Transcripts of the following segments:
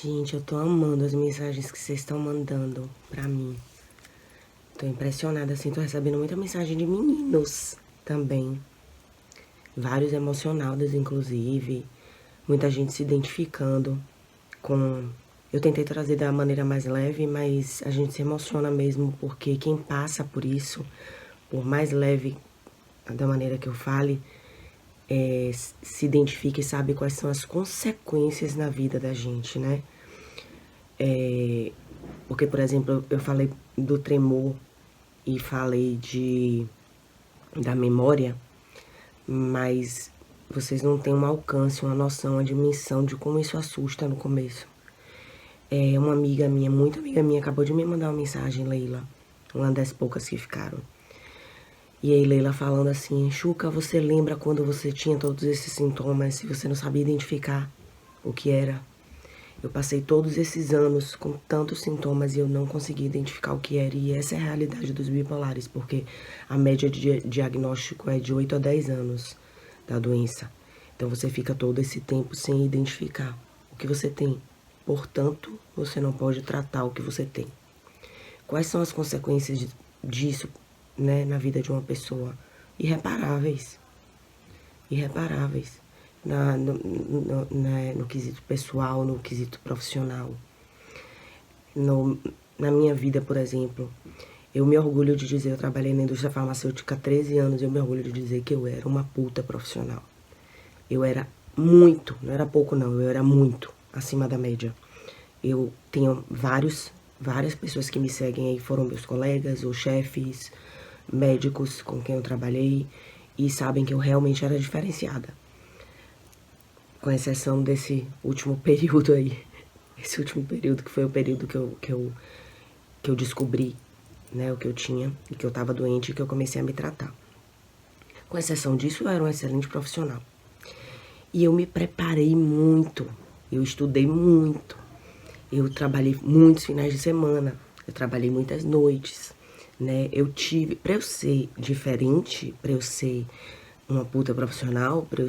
Gente, eu tô amando as mensagens que vocês estão mandando pra mim. Tô impressionada, assim, tô recebendo muita mensagem de meninos também. Vários emocionados, inclusive. Muita gente se identificando com... Eu tentei trazer da maneira mais leve, mas a gente se emociona mesmo, porque quem passa por isso, por mais leve da maneira que eu fale, se identifica e sabe quais são as consequências na vida da gente, né? Porque, por exemplo, eu falei do tremor e falei da memória, mas vocês não têm um alcance, uma noção, uma dimensão de como isso assusta no começo. Uma amiga minha, muito amiga minha, acabou de me mandar uma mensagem, Leila, uma das poucas que ficaram. E aí Leila falando assim, Chuca, você lembra quando você tinha todos esses sintomas e você não sabia identificar o que era? Eu passei todos esses anos com tantos sintomas e eu não consegui identificar o que era. E essa é a realidade dos bipolares, porque a média de diagnóstico é de 8 a 10 anos da doença. Então você fica todo esse tempo sem identificar o que você tem. Portanto, você não pode tratar o que você tem. Quais são as consequências disso, né, na vida de uma pessoa? Irreparáveis. Irreparáveis. No quesito pessoal, no quesito profissional. Na minha vida, por exemplo, eu me orgulho de dizer, eu trabalhei na indústria farmacêutica há 13 anos, eu me orgulho de dizer que eu era uma puta profissional. Eu era muito, não era pouco não, eu era muito acima da média. Eu tenho várias pessoas que me seguem aí, foram meus colegas ou chefes, médicos com quem eu trabalhei, e sabem que eu realmente era diferenciada. Com exceção desse último período aí. Esse último período que foi o período que eu descobri, né, o que eu tinha e que eu tava doente e que eu comecei a me tratar. Com exceção disso, eu era um excelente profissional. E eu me preparei muito, eu estudei muito, eu trabalhei muitos finais de semana, eu trabalhei muitas noites, né? Eu tive, pra eu ser diferente, pra eu ser uma puta profissional, pra eu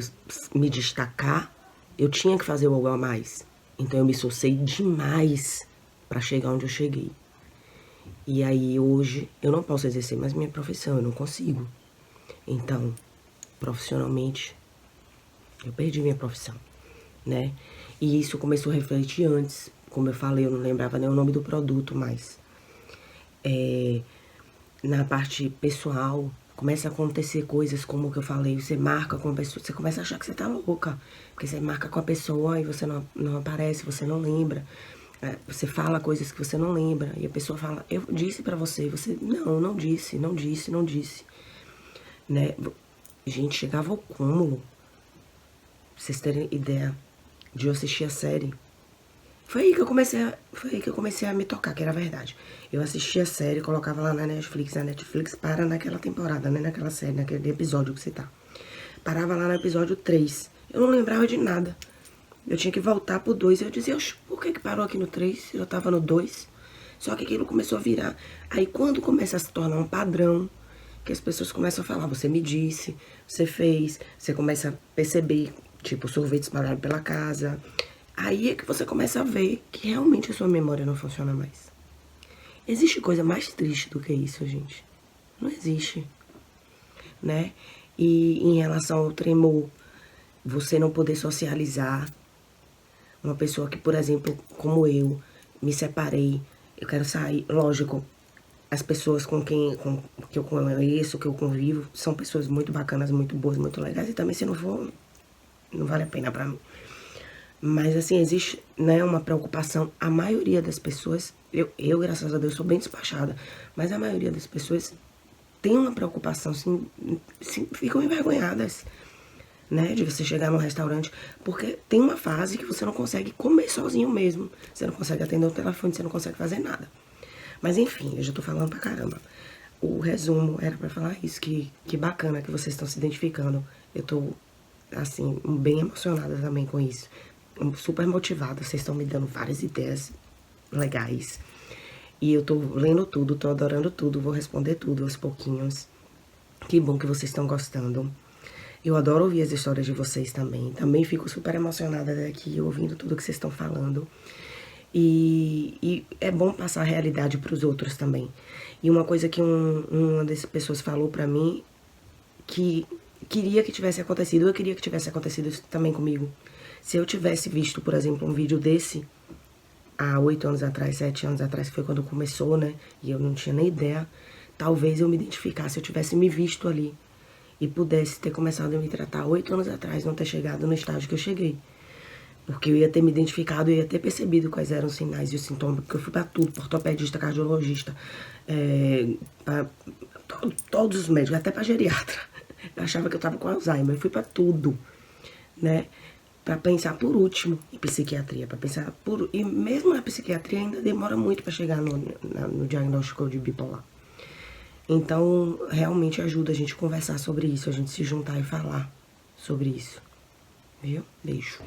me destacar, eu tinha que fazer algo a mais. Então eu me esforcei demais pra chegar onde eu cheguei. E aí hoje eu não posso exercer mais minha profissão, eu não consigo. Então, profissionalmente, eu perdi minha profissão, né? E isso começou a refletir antes. Como eu falei, eu não lembrava nem o nome do produto mais. Na parte pessoal, começa a acontecer coisas como o que eu falei, você marca com a pessoa, você começa a achar que você tá louca, porque você marca com a pessoa e você não aparece, você não lembra, você fala coisas que você não lembra, e a pessoa fala, eu disse pra você, você, não disse, né? Gente, chegava ao cúmulo, pra vocês terem ideia, de eu assistir a série. Foi aí que eu comecei a me tocar, que era verdade. Eu assistia a série, colocava lá na Netflix para naquela temporada, né, naquela série, naquele episódio que você tá. Parava lá no episódio 3. Eu não lembrava de nada. Eu tinha que voltar pro 2 e eu dizia, por que parou aqui no 3? Eu tava no 2. Só que aquilo começou a virar. Aí quando começa a se tornar um padrão, que as pessoas começam a falar, você me disse, você fez, você começa a perceber, tipo, sorvete espalhado pela casa. Aí é que você começa a ver que realmente a sua memória não funciona mais. Existe coisa mais triste do que isso, gente? Não existe, né? E em relação ao tremor, você não poder socializar. Uma pessoa que, por exemplo, como eu, me separei, eu quero sair, lógico, as pessoas que eu conheço, que eu convivo, são pessoas muito bacanas, muito boas, muito legais, e também se não for, não vale a pena pra mim. Mas assim, existe, né, uma preocupação. A maioria das pessoas, eu graças a Deus, sou bem despachada, mas a maioria das pessoas tem uma preocupação, assim, ficam envergonhadas, né, de você chegar num restaurante, porque tem uma fase que você não consegue comer sozinho mesmo, você não consegue atender o telefone, você não consegue fazer nada. Mas enfim, eu já tô falando pra caramba. O resumo era pra falar isso, que bacana que vocês estão se identificando. Eu tô, assim, bem emocionada também com isso. Super motivada, vocês estão me dando várias ideias legais. E eu tô lendo tudo, tô adorando tudo, vou responder tudo aos pouquinhos. Que bom que vocês estão gostando. Eu adoro ouvir as histórias de vocês também. Também fico super emocionada daqui, ouvindo tudo que vocês estão falando. E é bom passar a realidade para os outros também. E uma coisa que uma dessas pessoas falou pra mim, que queria que tivesse acontecido, eu queria que tivesse acontecido isso também comigo. Se eu tivesse visto, por exemplo, um vídeo desse, há 8 anos atrás, 7 anos atrás, que foi quando começou, né? E eu não tinha nem ideia. Talvez eu me identificasse, eu tivesse me visto ali. E pudesse ter começado a me tratar 8 anos atrás, não ter chegado no estágio que eu cheguei. Porque eu ia ter me identificado, eu ia ter percebido quais eram os sinais e os sintomas, porque eu fui pra tudo, pra ortopedista, cardiologista, pra todos os médicos, até pra geriatra. Eu achava que eu tava com Alzheimer, eu fui pra tudo, né? Pra pensar por último em psiquiatria, pra pensar por... E mesmo a psiquiatria ainda demora muito pra chegar no diagnóstico de bipolar. Então, realmente ajuda a gente conversar sobre isso, a gente se juntar e falar sobre isso. Viu? Beijo.